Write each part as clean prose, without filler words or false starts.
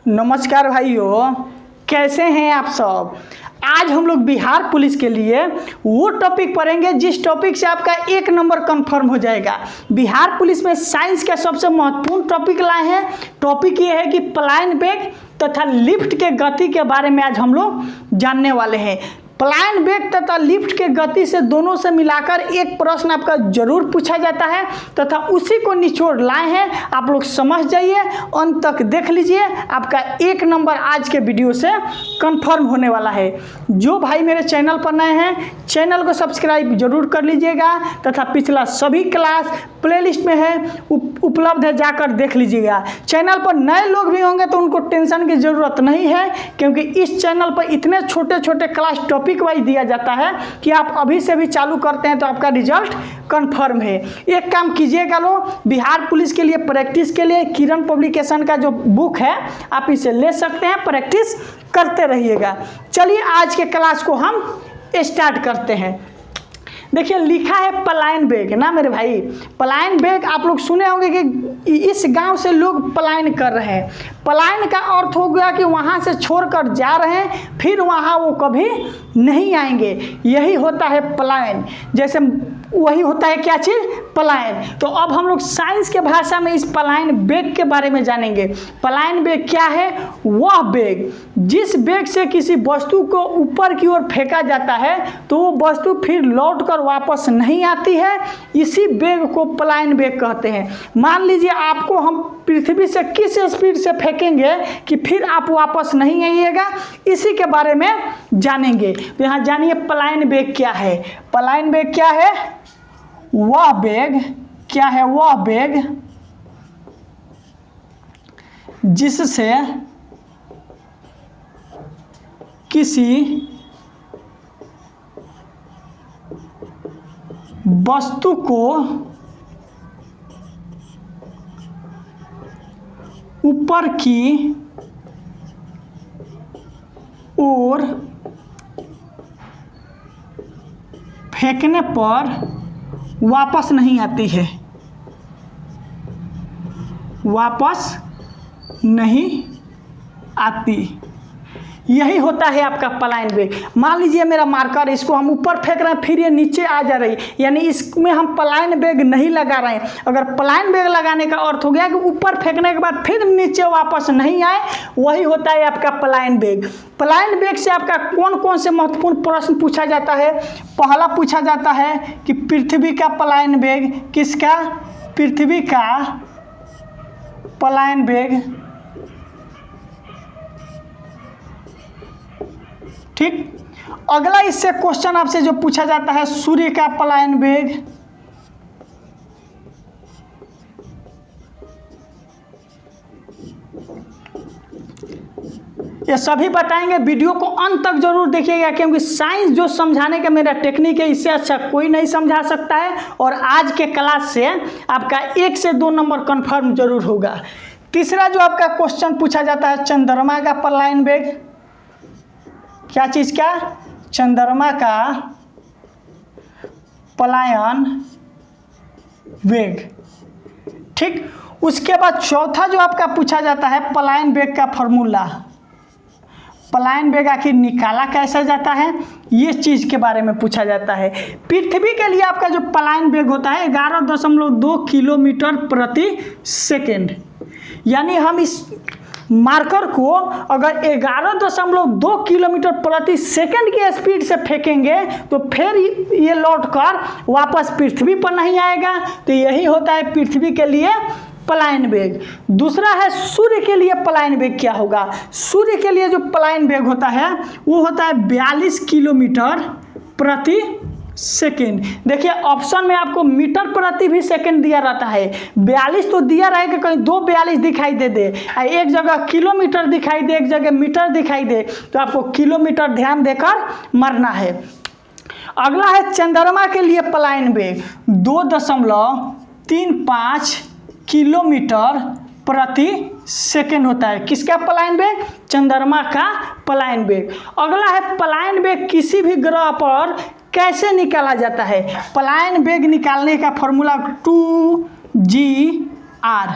नमस्कार भाइयों, कैसे हैं आप सब। आज हम लोग बिहार पुलिस के लिए वो टॉपिक पढ़ेंगे जिस टॉपिक से आपका 1 नंबर कंफर्म हो जाएगा। बिहार पुलिस में साइंस का सबसे महत्वपूर्ण टॉपिक लाए हैं। टॉपिक ये है कि पलायन वेग तथा लिफ्ट के गति के बारे में आज हम लोग जानने वाले हैं। पलायन वेग तथा लिफ्ट के गति से दोनों से मिलाकर एक प्रश्न आपका जरूर पूछा जाता है तथा उसी को निचोड़ लाए हैं। आप लोग समझ जाइए, अंत तक देख लीजिए, आपका 1 नंबर आज के वीडियो से कंफर्म होने वाला है। जो भाई मेरे चैनल पर नए हैं, चैनल को सब्सक्राइब जरूर कर लीजिएगा तथा पिछला सभी क्लास प्लेलिस्ट में है, उपलब्ध है, जाकर देख लीजिएगा। चैनल पर नए लोग भी होंगे तो उनको टेंशन की ज़रूरत नहीं है, क्योंकि इस चैनल पर इतने छोटे छोटे क्लास टॉपिक वाइज दिया जाता है कि आप अभी से भी चालू करते हैं तो आपका रिजल्ट कंफर्म है। एक काम कीजिएगा, लो बिहार पुलिस के लिए प्रैक्टिस के लिए किरण पब्लिकेशन का जो बुक है आप इसे ले सकते हैं, प्रैक्टिस करते रहिएगा। चलिए आज के क्लास को हम स्टार्ट करते हैं। देखिए लिखा है पलायन वेग ना मेरे भाई। पलायन वेग आप लोग सुने होंगे कि इस गांव से लोग पलायन कर रहे हैं। पलायन का अर्थ हो गया कि वहां से छोड़कर जा रहे हैं, फिर वहां वो कभी नहीं आएंगे। यही होता है पलायन। जैसे वही होता है क्या चीज़, पलायन। तो अब हम लोग साइंस के भाषा में इस पलायन वेग के बारे में जानेंगे। पलायन वेग क्या है? वह वेग जिस वेग से किसी वस्तु को ऊपर की ओर फेंका जाता है तो वो वस्तु फिर लौटकर वापस नहीं आती है, इसी वेग को पलायन वेग कहते हैं। मान लीजिए आपको हम पृथ्वी से किस स्पीड से फेंकेंगे कि फिर आप वापस नहीं आइएगा, इसी के बारे में जानेंगे। तो यहाँ जानिए पलायन वेग क्या है। पलायन वेग क्या है? वह वेग क्या है? वह वेग जिससे किसी वस्तु को ऊपर की ओर फेंकने पर वापस नहीं आती है, वापस नहीं आती। यही होता है आपका पलायन वेग। मान लीजिए मेरा मार्कर, इसको हम ऊपर फेंक रहे हैं, फिर ये नीचे आ जा रही, यानी इसमें हम पलायन वेग नहीं लगा रहे हैं। अगर पलायन वेग लगाने का अर्थ हो गया कि ऊपर फेंकने के बाद फिर नीचे वापस नहीं आए, वही होता है आपका पलायन वेग। पलायन वेग से आपका कौन कौन से महत्वपूर्ण प्रश्न पूछा जाता है? पहला पूछा जाता है कि पृथ्वी का पलायन वेग किसका? पृथ्वी का पलायन वेग, ठीक। अगला इससे क्वेश्चन आपसे जो पूछा जाता है, सूर्य का पलायन वेग। ये सभी बताएंगे। वीडियो को अंत तक जरूर देखिएगा, क्योंकि साइंस जो समझाने का मेरा टेक्निक है, इससे अच्छा कोई नहीं समझा सकता है। और आज के क्लास से आपका 1 से 2 नंबर कंफर्म जरूर होगा। तीसरा जो आपका क्वेश्चन पूछा जाता है, चंद्रमा का पलायन वेग। क्या चीज का? चंद्रमा का पलायन वेग, ठीक। उसके बाद चौथा जो आपका पूछा जाता है, पलायन वेग का फॉर्मूला। पलायन वेग आखिर निकाला कैसे जाता है, ये चीज के बारे में पूछा जाता है। पृथ्वी के लिए आपका जो पलायन वेग होता है 11.2 किलोमीटर प्रति सेकेंड। यानी हम इस मार्कर को अगर 11.2 किलोमीटर प्रति सेकंड की स्पीड से फेंकेंगे तो फिर ये लौटकर वापस पृथ्वी पर नहीं आएगा। तो यही होता है पृथ्वी के लिए पलायन वेग। दूसरा है सूर्य के लिए पलायन वेग क्या होगा। सूर्य के लिए जो पलायन वेग होता है वो होता है 42 किलोमीटर प्रति सेकेंड। देखिए ऑप्शन में आपको मीटर प्रति भी सेकेंड दिया रहता है। 42 तो दिया रहेगा, कहीं 242 दिखाई दे एक जगह किलोमीटर दिखाई दे, एक जगह मीटर दिखाई दे, तो आपको किलोमीटर ध्यान देकर मरना है। अगला है चंद्रमा के लिए पलायन वेग 2.35 किलोमीटर प्रति सेकेंड होता है। किसका पलायन वेग? चंद्रमा का पलायन वेग। अगला है पलायन वेग किसी भी ग्रह पर कैसे निकाला जाता है। पलायन वेग निकालने का formula 2G R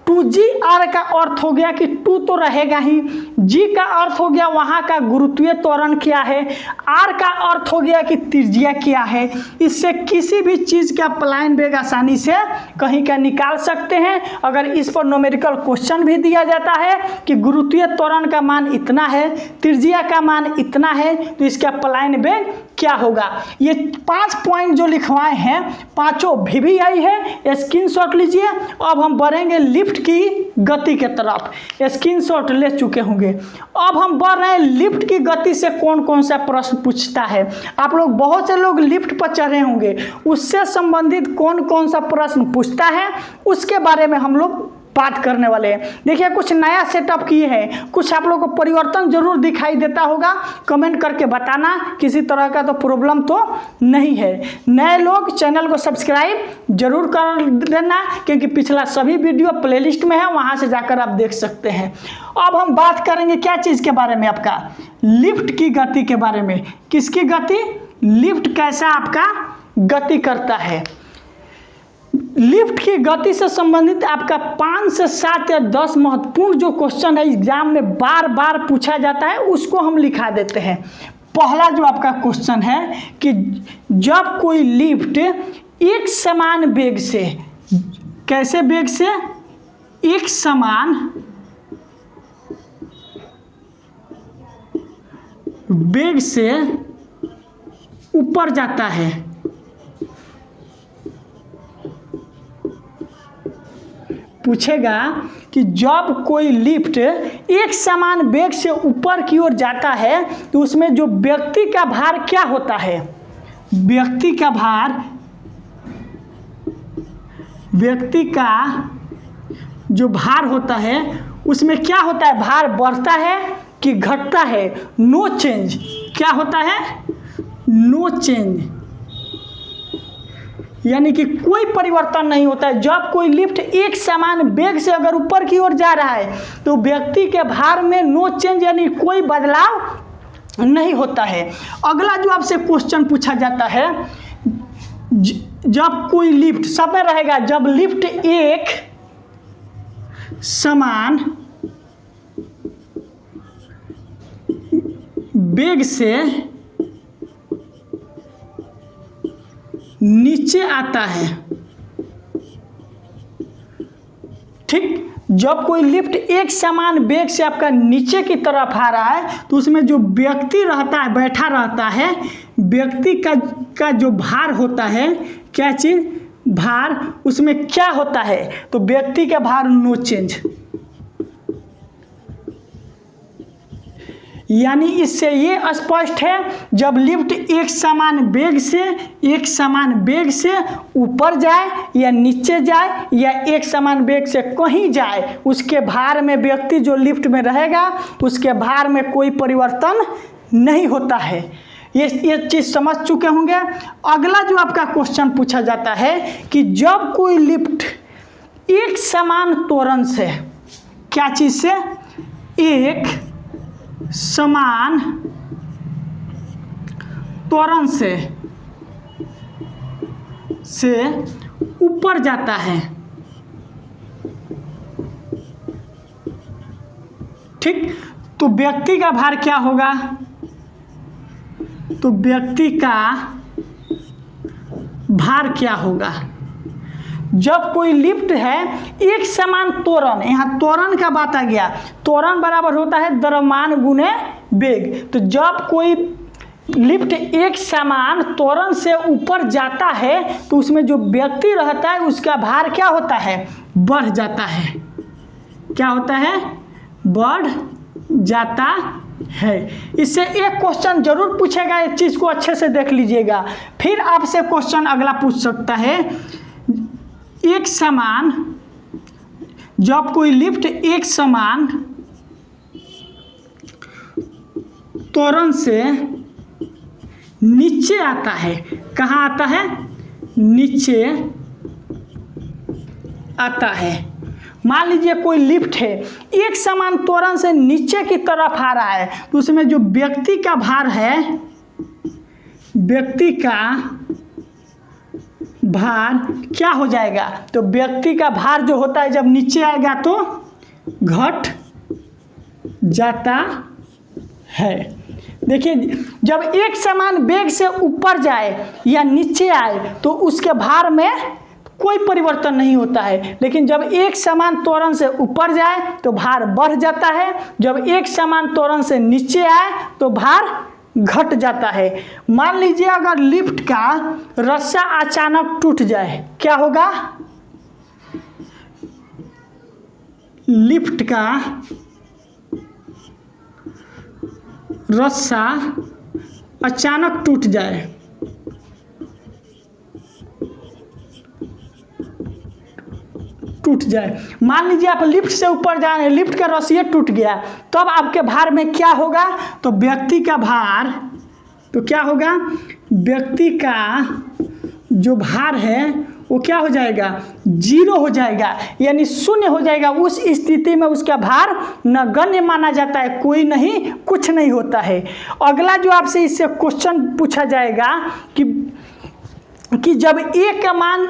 2g r का अर्थ हो गया कि 2 तो रहेगा ही, g का अर्थ हो गया वहाँ का गुरुत्वीय त्वरण क्या है, r का अर्थ हो गया कि त्रिज्या क्या है। इससे किसी भी चीज़ का प्लाइन वेग आसानी से कहीं का निकाल सकते हैं। अगर इस पर न्यूमेरिकल क्वेश्चन भी दिया जाता है कि गुरुत्वीय त्वरण का मान इतना है, त्रिज्या का मान इतना है, तो इसका प्लाइन वेग क्या होगा। ये 5 पॉइंट जो लिखवाए हैं पांचों VVI है, स्क्रीनशॉट लीजिए। अब हम बढ़ेंगे लिफ्ट की गति के तरफ, स्क्रीनशॉट ले चुके होंगे। अब हम बढ़ रहे हैं लिफ्ट की गति से कौन कौन सा प्रश्न पूछता है। आप लोग बहुत से लोग लिफ्ट पर चढ़े होंगे, उससे संबंधित कौन कौन सा प्रश्न पूछता है उसके बारे में हम लोग बात करने वाले हैं। देखिए कुछ नया सेटअप किए हैं, कुछ आप लोगों को परिवर्तन जरूर दिखाई देता होगा, कमेंट करके बताना, किसी तरह का तो प्रॉब्लम तो नहीं है। नए लोग चैनल को सब्सक्राइब जरूर कर देना, क्योंकि पिछला सभी वीडियो प्लेलिस्ट में है, वहां से जाकर आप देख सकते हैं। अब हम बात करेंगे क्या चीज़ के बारे में, आपका लिफ्ट की गति के बारे में। किसकी गति, लिफ्ट कैसा आपका गति करता है। लिफ्ट की गति से संबंधित आपका 5 से 7 या 10 महत्वपूर्ण जो क्वेश्चन है एग्जाम में बार बार पूछा जाता है, उसको हम लिखा देते हैं। पहला जो आपका क्वेश्चन है कि जब कोई लिफ्ट एक समान वेग से, कैसे वेग से, एक समान वेग से ऊपर जाता है, पूछेगा कि जब कोई लिफ्ट एक समान वेग से ऊपर की ओर जाता है तो उसमें जो व्यक्ति का भार क्या होता है। व्यक्ति का भार, व्यक्ति का जो भार होता है उसमें क्या होता है, भार बढ़ता है कि घटता है। नो चेंज, क्या होता है, नो चेंज, यानी कि कोई परिवर्तन नहीं होता है। जब कोई लिफ्ट एक समान वेग से अगर ऊपर की ओर जा रहा है तो व्यक्ति के भार में नो चेंज, यानी कोई बदलाव नहीं होता है। अगला जो आपसे क्वेश्चन पूछा जाता है, जब कोई लिफ्ट सब में रहेगा, जब लिफ्ट एक समान वेग से नीचे आता है, ठीक, जब कोई लिफ्ट एक समान वेग से आपका नीचे की तरफ आ रहा है तो उसमें जो व्यक्ति रहता है, बैठा रहता है, व्यक्ति का जो भार होता है, क्या चीज, भार, उसमें क्या होता है, तो व्यक्ति का भार नो चेंज। यानी इससे ये स्पष्ट है, जब लिफ्ट एक समान वेग से ऊपर जाए या नीचे जाए या एक समान वेग से कहीं जाए, उसके भार में, व्यक्ति जो लिफ्ट में रहेगा उसके भार में कोई परिवर्तन नहीं होता है। ये चीज़ समझ चुके होंगे। अगला जो आपका क्वेश्चन पूछा जाता है कि जब कोई लिफ्ट एक समान त्वरण से, क्या चीज़ से, एक समान त्वरण से ऊपर जाता है, ठीक, तो व्यक्ति का भार क्या होगा, तो व्यक्ति का भार क्या होगा। जब कोई लिफ्ट है एक समान त्वरण, यहाँ त्वरण का बात आ गया, त्वरण बराबर होता है द्रव्यमान गुणे वेग। तो जब कोई लिफ्ट एक समान त्वरण से ऊपर जाता है तो उसमें जो व्यक्ति रहता है उसका भार क्या होता है, बढ़ जाता है। क्या होता है, बढ़ जाता है। इससे एक क्वेश्चन जरूर पूछेगा, इस चीज़ को अच्छे से देख लीजिएगा। फिर आपसे क्वेश्चन अगला पूछ सकता है, एक समान, जब कोई लिफ्ट एक समान त्वरण से नीचे आता है, कहाँ आता है, नीचे आता है। मान लीजिए कोई लिफ्ट है एक समान त्वरण से नीचे की तरफ आ रहा है तो उसमें जो व्यक्ति का भार है, व्यक्ति का भार क्या हो जाएगा? तो व्यक्ति का भार जो होता है जब नीचे आएगा तो घट जाता है। देखिए, जब एक समान वेग से ऊपर जाए या नीचे आए तो उसके भार में कोई परिवर्तन नहीं होता है, लेकिन जब एक समान त्वरण से ऊपर जाए तो भार बढ़ जाता है, जब एक समान त्वरण से नीचे आए तो भार घट जाता है। मान लीजिए अगर लिफ्ट का रस्सा अचानक टूट जाए, क्या होगा? लिफ्ट का रस्सा अचानक टूट जाए, मान लीजिए आप लिफ्ट से ऊपर जा रहे हैं, लिफ्ट का रस्सी टूट गया, तब आपके भार में क्या होगा? तो व्यक्ति का भार, तो क्या होगा? व्यक्ति का जो भार है वो क्या हो जाएगा? 0 हो जाएगा, यानी शून्य हो जाएगा। उस स्थिति में उसका भार नगण्य माना जाता है, कोई नहीं, कुछ नहीं होता है। अगला जो आपसे इससे क्वेश्चन पूछा जाएगा कि जब ए का मान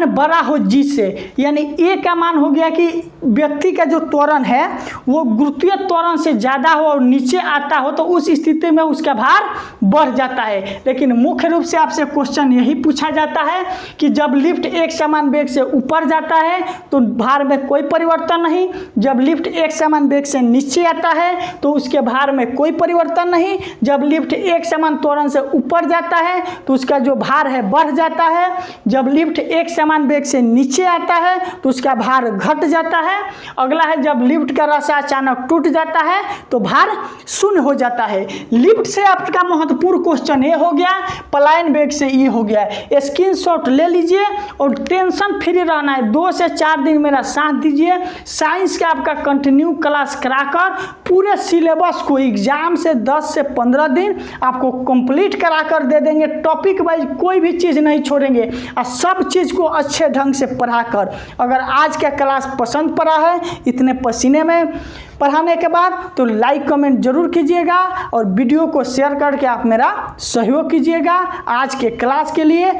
बड़ा हो जी से, यानी ए का मान हो गया कि व्यक्ति का जो त्वरण है वो गुरुत्वीय त्वरण से ज़्यादा हो और नीचे आता हो, तो उस स्थिति में उसका भार बढ़ जाता है। लेकिन मुख्य रूप से आपसे क्वेश्चन यही पूछा जाता है कि जब लिफ्ट एक समान वेग से ऊपर जाता है तो भार में कोई परिवर्तन नहीं, जब लिफ्ट एक समान वेग से नीचे आता है तो उसके भार में कोई परिवर्तन नहीं, जब लिफ्ट एक समान त्वरण से ऊपर जाता है तो उसका जो भार है बढ़ जाता है, जब लिफ्ट एक समान वेग से नीचे आता है तो उसका भार घट जाता है। अगला है जब लिफ्ट का रस्सा अचानक टूट जाता है तो भार शून्य हो जाता है। लिफ्ट से आपका महत्वपूर्ण क्वेश्चन ये हो गया, पलायन वेग से ये हो गया। स्क्रीनशॉट ले लीजिए और टेंशन फ्री रहना है। 2 से 4 दिन मेरा साथ दीजिए। साइंस का आपका कंटिन्यू क्लास कराकर पूरे सिलेबस को एग्जाम से 10 से 15 दिन आपको कंप्लीट कराकर दे देंगे। टॉपिक वाइज कोई भी चीज़ नहीं छोड़ेंगे और सब चीज़ को अच्छे ढंग से पढ़ाकर। अगर आज का क्लास पसंद पड़ा है इतने पसीने में पढ़ाने के बाद तो लाइक कमेंट जरूर कीजिएगा और वीडियो को शेयर करके आप मेरा सहयोग कीजिएगा। आज के क्लास के लिए